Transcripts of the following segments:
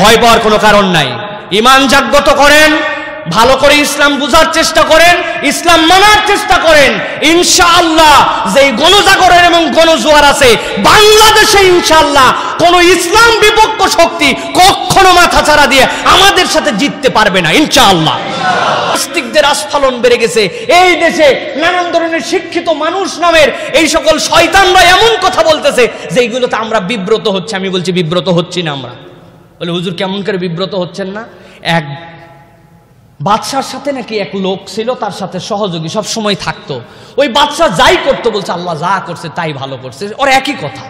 ভয় পাওয়ার কোনো কারণ নাই। ঈমান জাগ্রত করেন, ভালো করে ইসলাম বুঝার চেষ্টা করেন, ইসলাম মানার চেষ্টা করেন। ইনশাআল্লাহ যেই গণজাগরণ এবং গণজোয়ার আছে বাংলাদেশে, ইনশাআল্লাহ কোন ইসলাম বিপক্ষ শক্তি কখনো মাথা ছাড়া দিয়ে আমাদের সাথে জিততে পারবে না ইনশাআল্লাহ। নাস্তিকদের আস্ফালন বেড়ে গেছে এই দেশে। নানান ধরনের শিক্ষিত মানুষ নামের এই সকল শয়তানরা এমন কথা বলতেছে যেইগুলোতে আমরা বিব্রত হচ্ছে। আমি বলছি বিব্রত হচ্ছি না আমরা। বলে হুজুর কেমন করে বিব্রত হচ্ছেন না? এক বাদশার সাথে নাকি এক লোক ছিল, তার সাথে সহযোগী সব সময় থাকতো। ওই বাদশা যাই করতো বলছে আল্লাহ যা করছে তাই ভালো করছে, ওর একই কথা।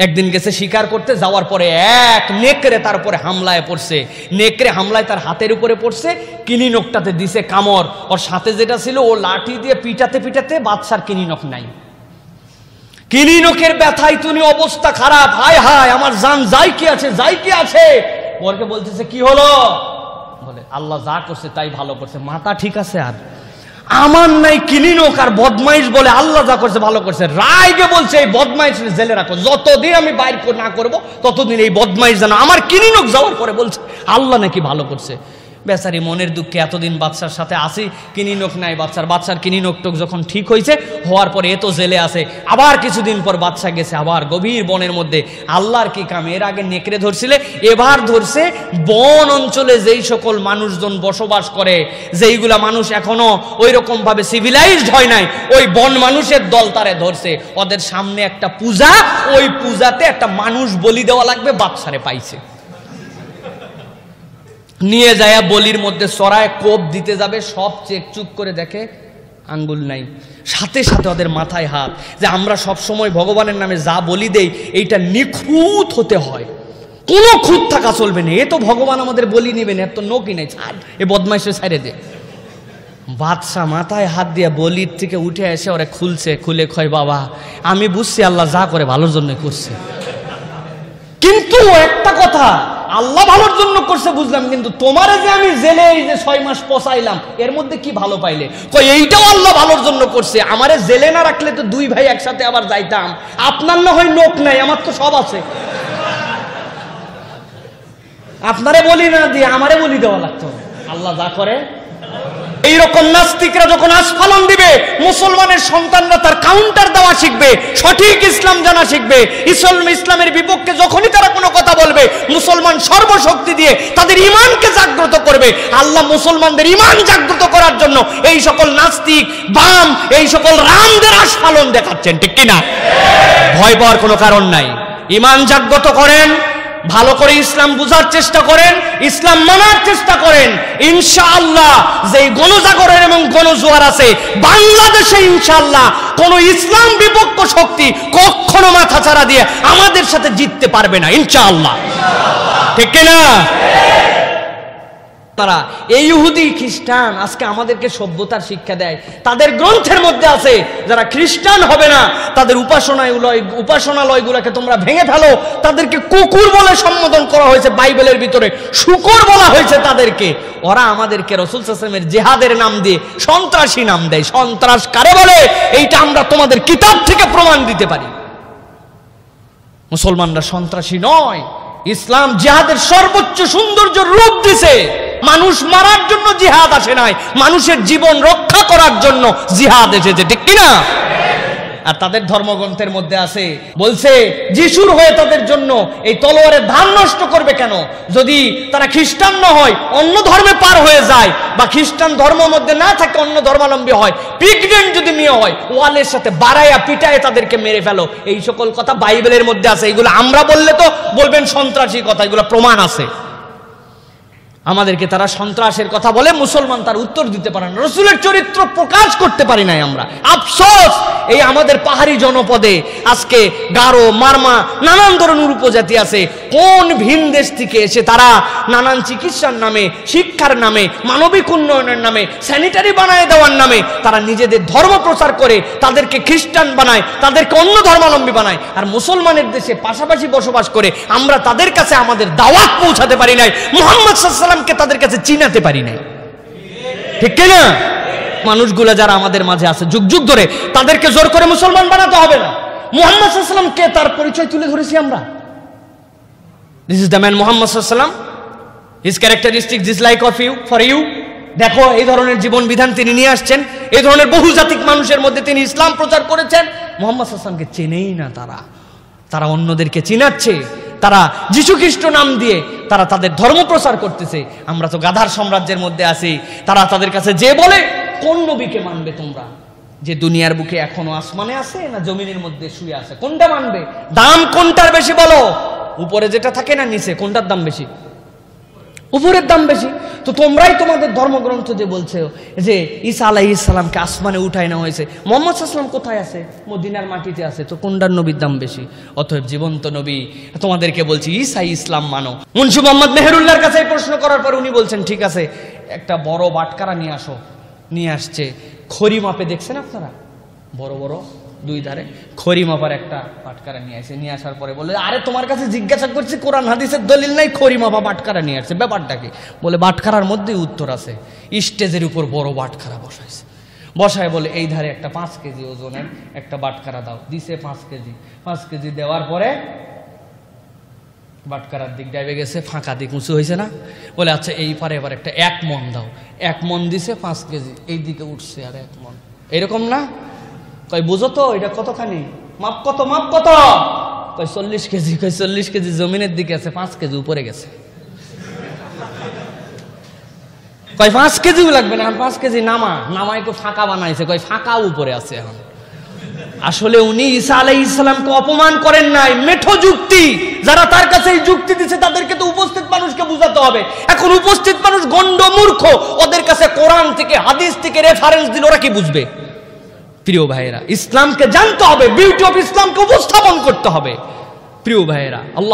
একদিন গেছে শিকার করতে, যাওয়ার পরে এক নেকড়ে তার উপরে হামলায় পড়ছে। নেকড়ে হামলায় তার হাতের উপরে পড়ছে, কিনি নখটাতে দিছে কামড়। ওর সাথে যেটা ছিল ও লাঠি দিয়ে পিটাতে পিটাতে বাদশার কিনি নখ নাই। কিনি নখের ব্যথায় তুমি অবস্থা খারাপ, হায় হায় আমার জান যাই কি আছে, যাই কি আছে। ওরকে বলতেছে কি হলো? বলে আল্লাহ যা করছে তাই ভালো করছে। মাথা ঠিক আছে আর আমার নাই কিনিনক আর বদমাইশ বলে আল্লাহ যা করছে ভালো করছে। রায়কে বলছে এই বদমাইশ জেলে রাখো, যতদিন আমি বাইর না করবো ততদিন এই বদমাইশ জানো। আমার কিনিনক যাওয়ার পরে বলছে আল্লাহ নাকি ভালো করছে। বেচারি মনের দুঃখে এতদিন বাদশার সাথে আসি, কিনিনক নাই বাদশার কিনিনক টোক যখন ঠিক হয়েছে, হওয়ার পরে এ তো জেলে আছে। আবার কিছুদিন পর বাদশা গেছে আবার গভীর বনের মধ্যে। আল্লাহর কি কাম, এর আগে নেকড়ে ধরছিলে, এবার ধরছে বন অঞ্চলে যেই সকল মানুষজন বসবাস করে, যেইগুলা মানুষ এখনো ওই রকম ভাবে সিভিলাইজড হয় নাই, ওই বন মানুষের দল তারে ধরছে। ওদের সামনে একটা পূজা, ওই পূজাতে একটা মানুষ বলি দেওয়া লাগবে, বাদশারে পাইছে। নিয়ে যায় বলির মধ্যে চড়ায় কোপ দিতে যাবে, সব চেক চুক করে দেখে আঙ্গুল নাই। সাথে সাথে ওদের মাথায় হাত যে আমরা সব সময় ভগবানের নামে যা বলি দেই এইটা নিখুঁত হতে হয়, কোনো খুঁত থাকা চলবে না। এ তো ভগবান আমাদের বলি নেবেন, এত নকি নাই, ছাড় এ বদমাইশে ছাইড়ে দে। বাদশা মাথায় হাত দিয়ে বলির থেকে উঠে এসে ওরা খুলছে, খুলে কয় বাবা আমি বুঝছি আল্লাহ যা করে ভালোর জন্য করছে, কিন্তু একটা কথা আল্লাহ ভালোর জন্য করছে বুঝলাম, কিন্তু তোমারে যে আমি জেলে এই যে 6 মাস পচাইলাম এর মধ্যে কি ভালো পাইলে? কই এইটাও আল্লাহ ভালোর জন্য করছে। আমারে জেলে না রাখলে তো 2 ভাই একসাথে আবার যাইতাম। আপনার না হয় নোক নাই, আমার তো সব আছে। আপনারে বলি না দিয়ে আমারে বলি দেওয়া লাগতো। আল্লাহ যা করে। এইরকম নাস্তিকরা যখন আস্ফালন দিবে, মুসলমানের সন্তানরা তার কাউন্টার দেওয়া শিখবে, সঠিক ইসলাম জানা শিখবে। ইসলামের বিপক্ষে যখনই তারা কোনো কথা বলবে, মুসলমান সর্বশক্তি দিয়ে তাদের ঈমানকে জাগ্রত করবে। আল্লাহ মুসলমানদের ঈমান জাগ্রত করার জন্য এই সকল নাস্তিক বাম, এই সকল রামদের আস্ফালন দেখাচ্ছেন, ঠিক কিনা? ভয় পাওয়ার কোনো কারণ নাই। ঈমান জাগ্রত করেন, ভালো করে ইসলাম বুঝার চেষ্টা করেন, ইসলাম মানার চেষ্টা করেন। ইনশাআল্লাহ যেই গণজাগরণ এবং গণজোয়ার আছে বাংলাদেশে, ইনশাআল্লাহ কোন ইসলাম বিপক্ষ শক্তি কখনো মাথা ছাড়া দিয়ে আমাদের সাথে জিততে পারবে না ইনশাআল্লাহ, ঠিক কিনা? তারা এই ইহুদি খ্রিস্টান আজকে আমাদেরকে সভ্যতার শিক্ষা দেয়। তাদের গ্রন্থের মধ্যে আছে যারা খ্রিস্টান হবে না তাদের উপাসনালয়গুলোকে তোমরা ভেঙে ফেলো। তাদেরকে কুকুর বলে সম্বোধন করা হয়েছে বাইবেলের ভিতরে, শুকর বলা হয়েছে তাদেরকে। ওরা আমাদেরকে রাসূল সাল্লাল্লাহু আলাইহি ওয়াসাল্লামের জিহাদের নাম দিয়ে সন্ত্রাসী নাম দেয়। সন্ত্রাস কারে বলে এইটা আমরা তোমাদের কিতাব থেকে প্রমাণ দিতে পারি। মুসলমানরা সন্ত্রাসী নয়। ইসলাম জিহাদের সর্বোচ্চ সৌন্দর্য রূপ দিছে। মানুষ মারার জন্য জিহাদ আসে নাই, মানুষের জীবন রক্ষা করার জন্য জিহাদ এসেছে, ঠিক কিনা? আর তাদের ধর্মগ্রন্থের মধ্যে আছে, বলছে যিশুর হয়ে তাদের জন্য এই তলোয়ারের ধার নষ্ট করবে কেন? যদি তারা খ্রিস্টান না হয়, অন্য ধর্মে পার হয়ে যায়, বা খ্রিস্টান ধর্মের মধ্যে না থাকে, অন্য ধর্মাবলম্বী হয়, প্রেগনেন্ট যদি মেয়ে হয়, ওয়ালের সাথে বাড়াইয়া পিটায় তাদেরকে মেরে ফেলো। এই সকল কথা বাইবেলের মধ্যে আছে। এগুলো আমরা বললে তো বলবেন সন্ত্রাসী কথা, এগুলো প্রমাণ আছে। আমাদেরকে তারা সন্ত্রাসের কথা বলে, মুসলমান তার উত্তর দিতে পারে না, রাসূলের চরিত্র প্রকাশ করতে পারি নাই আমরা। আফসোস, এই আমাদের পাহাড়ি জনপদে আজকে গারো, মারমা, নানান ধরনের উপজাতি আছে। কোন ভিন দেশ থেকে এসে তারা নানান চিকিৎসার নামে, শিক্ষার নামে, মানবিক উন্নয়নের নামে, স্যানিটারি বানায় দেওয়ার নামে তারা নিজেদের ধর্ম প্রচার করে, তাদেরকে খ্রিস্টান বানায়, তাদেরকে অন্য ধর্মাবলম্বী বানায়। আর মুসলমানের দেশে পাশাপাশি বসবাস করে আমরা তাদের কাছে আমাদের দাওয়াত পৌঁছাতে পারি নাই, মুহাম্মদ সাল্লাল্লাহু আলাইহি ওয়াসাল্লামকে তাদের কাছে চিনাতে পারি নাই, ঠিক কিনা? মানুষগুলা যারা আমাদের মাঝে আছে যুগ যুগ ধরে, তাদেরকে জোর করে মুসলমান বানাতে হবে না। মুহাম্মদ সাল্লাল্লাহু আলাইহি ওয়াসাল্লামকে তার পরিচয় তুলে ধরেছি আমরা। This is the man Muhammad সাল্লাল্লাহু আলাইহি ওয়াসাল্লাম। His characteristic this like of you for you. দেখো এই ধরনের জীবন বিধান তিনি নিয়ে আসছেন, এই ধরনের বহুজাতিক মানুষের মধ্যে তিনি ইসলাম প্রচার করেছেন। মুহাম্মদ সাল্লাল্লাহু আলাইহি ওয়াসাল্লামকে চেনেই না তারা অন্যদেরকে চিনাচ্ছে, তারা যীশু খ্রিস্ট নাম দিয়ে তারা তাদের ধর্ম প্রচার করতেছে। আমরা তো গাধার সাম্রাজ্যের মধ্যে আছি। তারা তাদের কাছে যে বলে, কোন নবীকে মানবে তোমরা, যে দুনিয়ার বুকে এখনো আসমানে আছে না জমিনের মধ্যে শুয়ে আছে, কোনটা মানবে? দাম কোনটার বেশি বলো? উপরে যেটা থাকে না নিচে, কোনটার দাম বেশি? উপরের দাম বেশি। তো তোমরাই তোমাদের ধর্মগ্রন্থ যে বলছে যে ঈসা আলাইহিস সালামকে আসমানে উঠায় নেওয়া হয়েছে, মুহাম্মদ সাল্লাল্লাহু আলাইহি ওয়াসাল্লাম কোথায় আছে? মদিনার মাটিতে আছে। তো কোনটার নবীর দাম বেশি? অতএব জীবন্ত নবী তোমাদেরকে বলছি ঈসাই ইসলাম মানো। মুন্সি মোহাম্মদ মেহেরুল্লাহর কাছে প্রশ্ন করার পর উনি বলছেন ঠিক আছে, একটা বড় বাটখারা নিয়ে আসো। নিয়ে আসছে, খড়ি মাপে, দেখছেন আপনারা বড় বড় দুই ধারে খড়ি মাপার একটা বাটখারা নিয়ে আসে। নিয়ে আসার পরে বলে, আরে তোমার কাছে জিজ্ঞাসা করছি, কোরআন হাদিসের দলিল নাই, খড়ি মাপা বাটখারা নিয়ে আসছে, ব্যাপারটা কি? বলে বাটখারার মধ্যেই উত্তর আছে। স্টেজের উপর বড় বাটখারা বসাইছে, বসায় বলে এই ধারে একটা 5 কেজি ওজনের একটা বাটখারা দাও। দিছে 5 কেজি দেওয়ার পরে বাটখারার দিক ডাইবে গেছে, ফাঁকা দিক উঁচু হয়েছে না? বলে আচ্ছা এই পারে এবার একটা 1 মণ দাও। 1 মণ দিছে 5 কেজি, এই দিকে উঠছে আর 1 মণ, এরকম না? কই বুঝো তো এটা কতখানি, মাপ কত, মাপ কত? কই 40 কেজি। কই 40 কেজি জমিনের দিকে আছে, 5 কেজি উপরে গেছে। কই 5 কেজিও লাগবে না, 5 কেজি নামাই কো ফাঁকা বানাইছে। কই ফাঁকা উপরে আছে এখন। আসলে উনি ঈসা আলাইহিস সালামকে অপমান করেন নাই, মেঠো যুক্তি যারা তার কাছে এই যুক্তি দিচ্ছে তাদেরকে তো উপস্থিত মানুষকে বুঝাতে হবে। এখন উপস্থিত মানুষ গন্ড মূর্খ, ওদের কাছে কোরআন থেকে হাদিস থেকে রেফারেন্স দিলে ওরা কি বুঝবে? প্রিয় ভাইয়েরা, ইসলামকে জানতে হবে, বিউটি অফ ইসলামকে উপস্থাপন করতে হবে। প্রিয় ভাইয়েরা, আল্লাহ